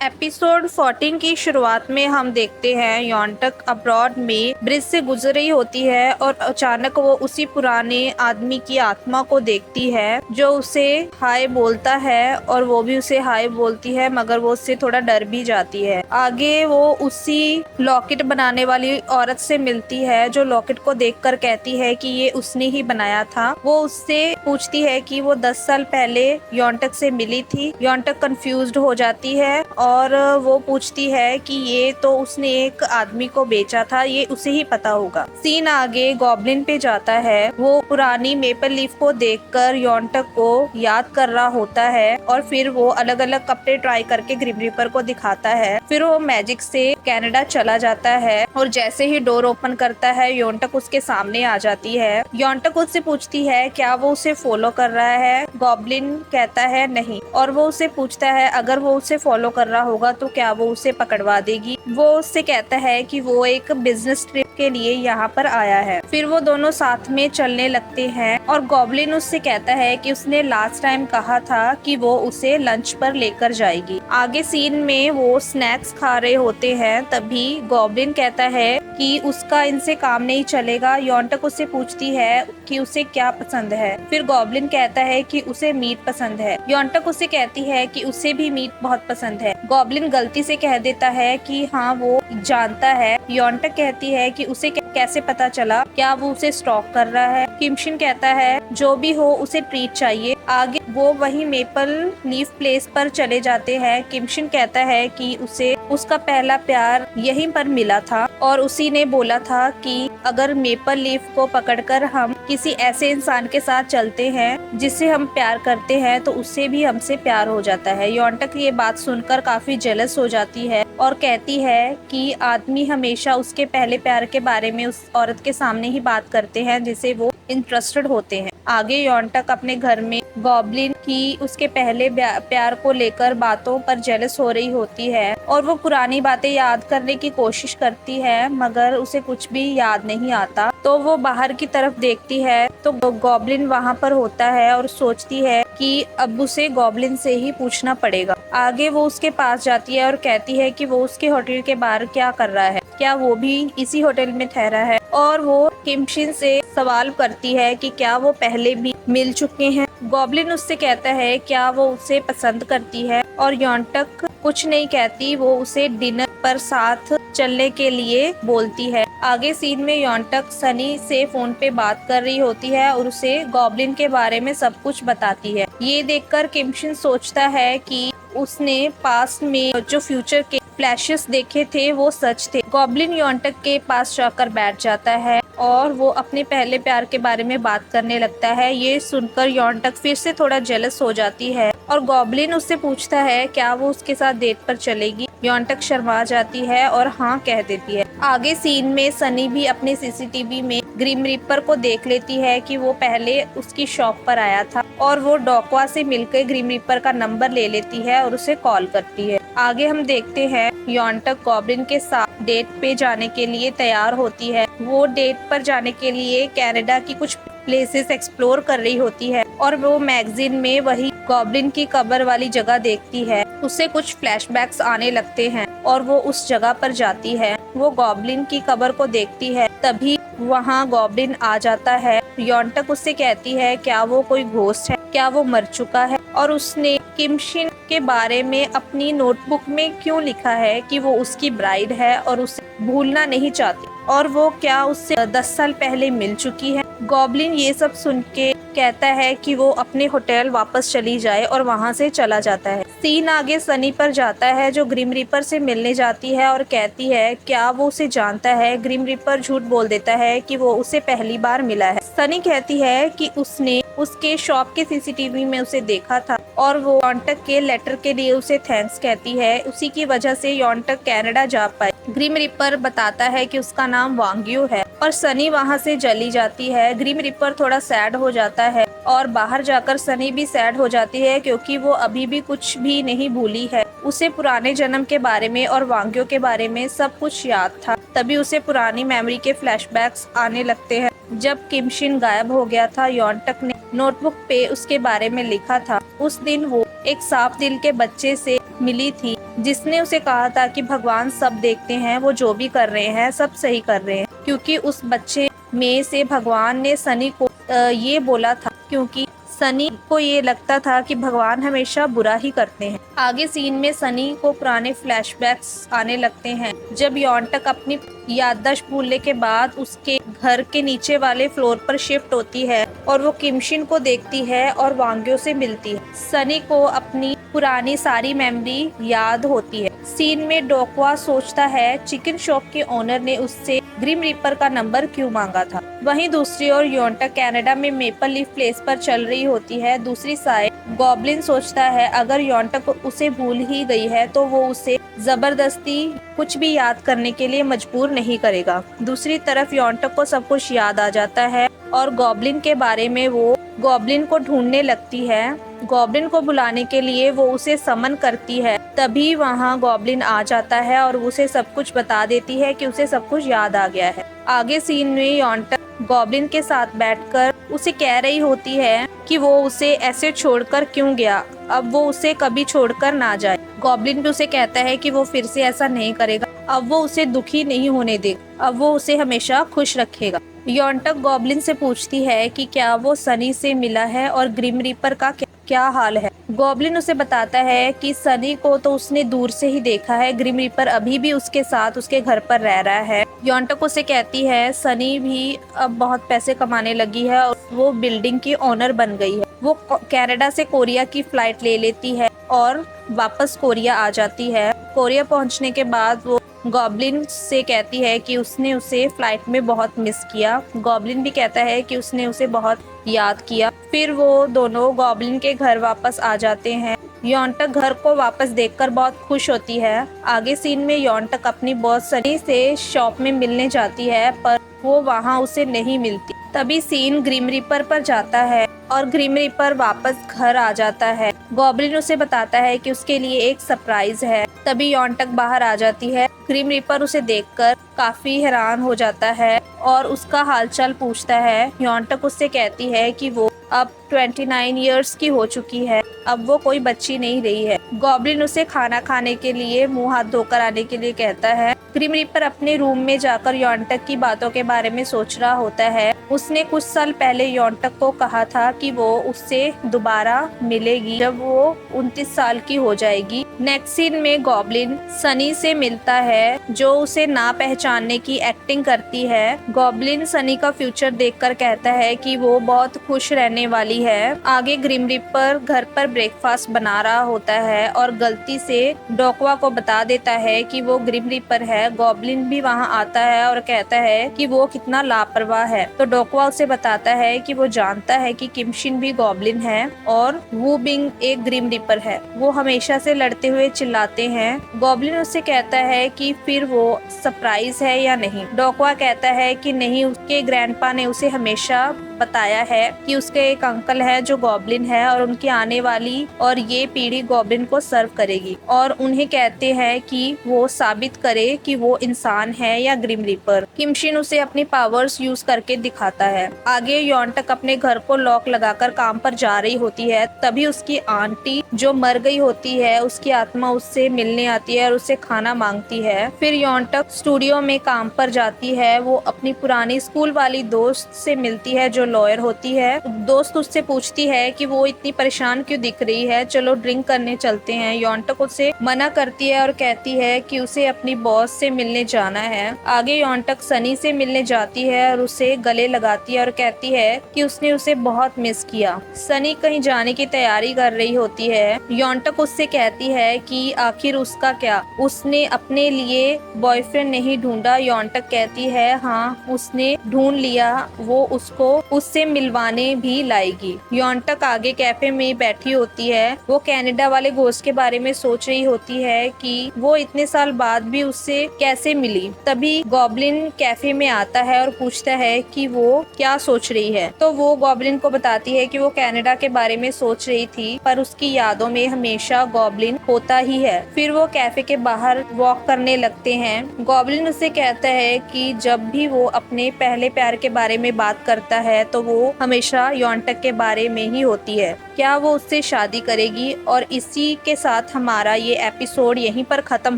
Episode 14 की शुरुआत में हम देखते हैं योंटक अब्रॉड में ब्रिज से गुजर रही होती है और अचानक वो उसी पुराने आदमी की आत्मा को देखती है जो उसे हाय बोलता है और वो भी उसे हाय बोलती है, मगर वो उससे थोड़ा डर भी जाती है। आगे वो उसी लॉकेट बनाने वाली औरत से मिलती है जो लॉकेट को देखकर कहती है कि ये उसने ही बनाया था। वो उससे पूछती है कि वो 10 साल पहले योंटक से मिली थी। योंटक कंफ्यूज्ड हो जाती है और वो पूछती है कि ये तो उसने एक आदमी को बेचा था, ये उसे ही पता होगा। सीन आगे गॉब्लिन पे जाता है। वो पुरानी मेपल लीफ को देखकर योंटक को याद कर रहा होता है और फिर वो अलग अलग कपड़े ट्राई करके ग्रिम रीपर को दिखाता है। फिर वो मैजिक से कनाडा चला जाता है और जैसे ही डोर ओपन करता है योंटक उसके सामने आ जाती है। योंटक उससे पूछती है क्या वो उसे फॉलो कर रहा है। गॉब्लिन कहता है नहीं, और वो उसे पूछता है अगर वो उसे फॉलो कर रहा होगा तो क्या वो उसे पकड़वा देगी। वो उससे कहता है कि वो एक बिजनेस ट्रिप के लिए यहाँ पर आया है। फिर वो दोनों साथ में चलने लगते हैं और गॉब्लिन उससे कहता है कि उसने लास्ट टाइम कहा था कि वो उसे लंच पर लेकर जाएगी। आगे सीन में वो स्नैक्स खा रहे होते हैं, तभी गॉब्लिन कहता है कि उसका इनसे काम नहीं चलेगा। योंटक उससे पूछती है कि उसे क्या पसंद है। फिर गॉब्लिन कहता है कि उसे मीट पसंद है। योंटक उससे कहती है कि उसे भी मीट बहुत पसंद है। गॉब्लिन गलती से कह देता है कि हाँ वो जानता है। योंटक कहती है कि उसे कैसे पता चला, क्या वो उसे स्टॉक कर रहा है। किमशिन कहता है जो भी हो उसे ट्रीट चाहिए। आगे वो वही मेपल लीफ प्लेस पर चले जाते हैं। किमशिन कहता है कि उसे उसका पहला प्यार यहीं पर मिला था और उसी ने बोला था कि अगर मेपल लीफ को पकड़कर हम किसी ऐसे इंसान के साथ चलते हैं जिससे हम प्यार करते हैं तो उससे भी हमसे प्यार हो जाता है। योंटक ये बात सुनकर काफी जेलस हो जाती है और कहती है कि आदमी हमेशा उसके पहले प्यार के बारे में उस औरत के सामने ही बात करते हैं जिसे वो इंटरेस्टेड होते हैं। आगे योंटक अपने घर में गॉब्लिन की उसके पहले प्यार को लेकर बातों पर जेलस हो रही होती है और वो पुरानी बातें याद करने की कोशिश करती है, मगर उसे कुछ भी याद नहीं आता। तो वो बाहर की तरफ देखती है तो गॉब्लिन वहाँ पर होता है और सोचती है कि अब उसे गॉब्लिन से ही पूछना पड़ेगा। आगे वो उसके पास जाती है और कहती है कि वो उसके होटल के बाहर क्या कर रहा है, क्या वो भी इसी होटल में ठहरा है। और वो किमशिन से सवाल करती है कि क्या वो पहले भी मिल चुके हैं। गॉब्लिन उससे कहता है क्या वो उसे पसंद करती है और योंटक कुछ नहीं कहती। वो उसे डिनर पर साथ चलने के लिए बोलती है। आगे सीन में योंटक सनी से फोन पे बात कर रही होती है और उसे गॉब्लिन के बारे में सब कुछ बताती है। ये देखकर किमशिन सोचता है कि उसने पास्ट में जो फ्यूचर के फ्लैशेस देखे थे वो सच थे। गॉब्लिन योंटक के पास जाकर बैठ जाता है और वो अपने पहले प्यार के बारे में बात करने लगता है। ये सुनकर योंटक फिर से थोड़ा जेलस हो जाती है और गॉब्लिन उससे पूछता है क्या वो उसके साथ डेट पर चलेगी। योंटक शर्मा जाती है और हाँ कह देती है। आगे सीन में सनी भी अपने सीसीटीवी में ग्रिम रीपर को देख लेती है कि वो पहले उसकी शॉप पर आया था और वो डॉकवा से मिलकर ग्रिम रीपर का नंबर ले लेती है और उसे कॉल करती है। आगे हम देखते हैं योंटक गॉब्लिन के साथ डेट पे जाने के लिए तैयार होती है। वो डेट पर जाने के लिए कनाडा की कुछ प्लेसेस एक्सप्लोर कर रही होती है और वो मैगजीन में वही गॉब्लिन की कब्र वाली जगह देखती है। उसे कुछ फ्लैशबैक्स आने लगते हैं और वो उस जगह पर जाती है। वो गॉब्लिन की कब्र को देखती है, तभी वहाँ गॉब्लिन आ जाता है। योंटक उससे कहती है क्या वो कोई घोस्ट है, क्या वो मर चुका है और उसने किमशिन के बारे में अपनी नोटबुक में क्यों लिखा है कि वो उसकी ब्राइड है और उसे भूलना नहीं चाहती और वो क्या उससे 10 साल पहले मिल चुकी है। गॉब्लिन ये सब सुन के कहता है कि वो अपने होटल वापस चली जाए और वहाँ से चला जाता है। सीन आगे सनी पर जाता है जो ग्रिम रीपर से मिलने जाती है और कहती है क्या वो उसे जानता है। ग्रिम रीपर झूठ बोल देता है कि वो उसे पहली बार मिला है। सनी कहती है कि उसने उसके शॉप के सीसीटीवी में उसे देखा था और वो योंटक के लेटर के लिए उसे थैंक्स कहती है। उसी की वजह से योंटक कनाडा जा पाए। ग्रिम रीपर बताता है कि उसका नाम वांग्यू है और सनी वहाँ से चली जाती है। ग्रिम रीपर थोड़ा सैड हो जाता है और बाहर जाकर सनी भी सैड हो जाती है क्योंकि वो अभी भी कुछ भी नहीं भूली है। उसे पुराने जन्म के बारे में और वांग्यू के बारे में सब कुछ याद था। तभी उसे पुरानी मेमोरी के फ्लैशबैक्स आने लगते हैं। जब किमशिन गायब हो गया था, योंटक ने नोटबुक पे उसके बारे में लिखा था। उस दिन वो एक साफ दिल के बच्चे से मिली थी जिसने उसे कहा था कि भगवान सब देखते हैं, वो जो भी कर रहे हैं सब सही कर रहे हैं, क्योंकि उस बच्चे में से भगवान ने सनी को ये बोला था, क्योंकि सनी को ये लगता था कि भगवान हमेशा बुरा ही करते हैं। आगे सीन में सनी को पुराने फ्लैशबैक्स आने लगते हैं, जब योंटक अपनी याददाश्त भूलने के बाद उसके घर के नीचे वाले फ्लोर पर शिफ्ट होती है और वो किमशिन को देखती है और वांग्यो से मिलती है। सनी को अपनी पुरानी सारी मेमोरी याद होती है। सीन में डोकवा सोचता है चिकन शॉप के ओनर ने उससे ग्रिम रीपर का नंबर क्यों मांगा था। वहीं दूसरी ओर योंटक कनाडा में मेपल लीफ प्लेस पर चल रही होती है। दूसरी साइड गॉब्लिन सोचता है अगर योंटक उसे भूल ही गई है तो वो उसे जबरदस्ती कुछ भी याद करने के लिए मजबूर नहीं करेगा। दूसरी तरफ योंटक को सब कुछ याद आ जाता है और गॉब्लिन के बारे में वो गॉब्लिन को ढूंढने लगती है। गॉब्लिन को बुलाने के लिए वो उसे समन करती है, तभी वहाँ गॉब्लिन आ जाता है और उसे सब कुछ बता देती है कि उसे सब कुछ याद आ गया है। आगे सीन में योंटक गॉब्लिन के साथ बैठकर उसे कह रही होती है कि वो उसे ऐसे छोड़कर क्यों गया, अब वो उसे कभी छोड़कर ना जाए। गॉब्लिन भी उसे कहता है कि वो फिर से ऐसा नहीं करेगा, अब वो उसे दुखी नहीं होने देगा, अब वो उसे हमेशा खुश रखेगा। योंटक गॉब्लिन से पूछती है कि क्या वो सनी से मिला है और ग्रिम रीपर का क्या हाल है। गॉब्लिन उसे बताता है कि सनी को तो उसने दूर से ही देखा है, ग्रिम रीपर अभी भी उसके साथ उसके घर पर रह रहा है। योंटक उसे कहती है सनी भी अब बहुत पैसे कमाने लगी है और वो बिल्डिंग की ओनर बन गई है। वो कनाडा से कोरिया की फ्लाइट ले लेती है और वापस कोरिया आ जाती है। कोरिया पहुंचने के बाद वो गॉब्लिन से कहती है कि उसने उसे फ्लाइट में बहुत मिस किया। गॉब्लिन भी कहता है कि उसने उसे बहुत याद किया। फिर वो दोनों गॉब्लिन के घर वापस आ जाते हैं। योंटक घर को वापस देखकर बहुत खुश होती है। आगे सीन में योंटक अपनी बॉस सनी से शॉप में मिलने जाती है, पर वो वहाँ उसे नहीं मिलती। तभी सीन ग्रिम रीपर पर जाता है और ग्रिम रीपर वापस घर आ जाता है। गॉब्लिन उसे बताता है कि उसके लिए एक सरप्राइज है। तभी योंटक बाहर आ जाती है। ग्रिम रीपर उसे देखकर काफी हैरान हो जाता है और उसका हालचाल पूछता है। योंटक उससे कहती है कि वो अब 29 इयर्स की हो चुकी है, अब वो कोई बच्ची नहीं रही है। गॉब्लिन उसे खाना खाने के लिए मुंह हाथ धोकर आने के लिए कहता है। ग्रिम रीपर अपने रूम में जाकर योंटक की बातों के बारे में सोच रहा होता है। उसने कुछ साल पहले योंटक को कहा था कि वो उससे दोबारा मिलेगी जब वो 29 साल की हो जाएगी। नेक्स्ट सीन में गॉब्लिन सनी से मिलता है, जो उसे ना पहचानने की एक्टिंग करती है। गॉब्लिन सनी का फ्यूचर देखकर कहता है कि वो बहुत खुश रहने वाली है। आगे ग्रिम रीपर घर पर ब्रेकफास्ट बना रहा होता है और गलती से डोकवा को बता देता है कि वो ग्रिम रीपर है। गॉब्लिन भी वहाँ आता है और कहता है कि वो कितना लापरवाह है। तो डोकवा उसे बताता है कि वो जानता है कि किमशिन भी गॉब्लिन है और वू बिंग एक ग्रिम रीपर है। वो हमेशा से लड़ते हुए चिल्लाते हैं। गॉब्लिन उससे कहता है कि फिर वो सरप्राइज है या नहीं। डोकवा कहता है कि नहीं, उसके ग्रैंडपा ने उसे हमेशा बताया है कि उसके एक अंकल है जो गॉब्लिन है और उनकी आने वाली और ये पीढ़ी गॉब्लिन को सर्व करेगी, और उन्हें कहते हैं कि वो साबित करे कि वो इंसान है या ग्रिम रीपर। किमशिन उसे अपनी पावर्स यूज करके दिखाता है। आगे योंटक अपने घर को लॉक लगाकर काम पर जा रही होती है। तभी उसकी आंटी जो मर गई होती है, उसकी आत्मा उससे मिलने आती है और उससे खाना मांगती है। फिर योंटक स्टूडियो में काम पर जाती है। वो अपनी पुरानी स्कूल वाली दोस्त से मिलती है जो लॉयर होती है। दोस्त उससे पूछती है कि वो इतनी परेशान क्यों दिख रही है, चलो ड्रिंक करने चलते हैं। योंटक उसे मना करती है और कहती है कि उसे अपनी बॉस से मिलने जाना है। आगे योंटक सनी से मिलने जाती है और उसे गले लगाती है और कहती है कि उसने उसे बहुत मिस किया। सनी कहीं जाने की तैयारी कर रही होती है। योंटक उससे कहती है कि आखिर उसका क्या, उसने अपने लिए बॉयफ्रेंड नहीं ढूंढा। योंटक कहती है हाँ, उसने ढूंढ लिया, वो उसको उससे मिलवाने भी लाएगी। योंटक आगे कैफे में बैठी होती है। वो कनाडा वाले घोस्ट के बारे में सोच रही होती है कि वो इतने साल बाद भी उससे कैसे मिली। तभी गॉब्लिन कैफे में आता है और पूछता है कि वो क्या सोच रही है। तो वो गॉब्लिन को बताती है कि वो कनाडा के बारे में सोच रही थी, पर उसकी यादों में हमेशा गॉब्लिन होता ही है। फिर वो कैफे के बाहर वॉक करने लगते हैं। गॉब्लिन उससे कहता है कि जब भी वो अपने पहले प्यार के बारे में बात करता है तो वो हमेशा योंटक के बारे में ही होती है। क्या वो उससे शादी करेगी? और इसी के साथ हमारा ये एपिसोड यहीं पर ख़त्म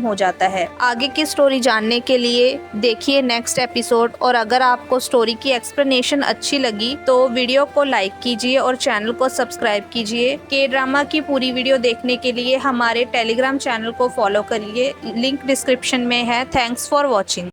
हो जाता है। आगे की स्टोरी जानने के लिए देखिए नेक्स्ट एपिसोड। और अगर आपको स्टोरी की एक्सप्लेनेशन अच्छी लगी तो वीडियो को लाइक कीजिए और चैनल को सब्सक्राइब कीजिए। के ड्रामा की पूरी वीडियो देखने के लिए हमारे टेलीग्राम चैनल को फॉलो करिए, लिंक डिस्क्रिप्शन में है। Thanks for watching.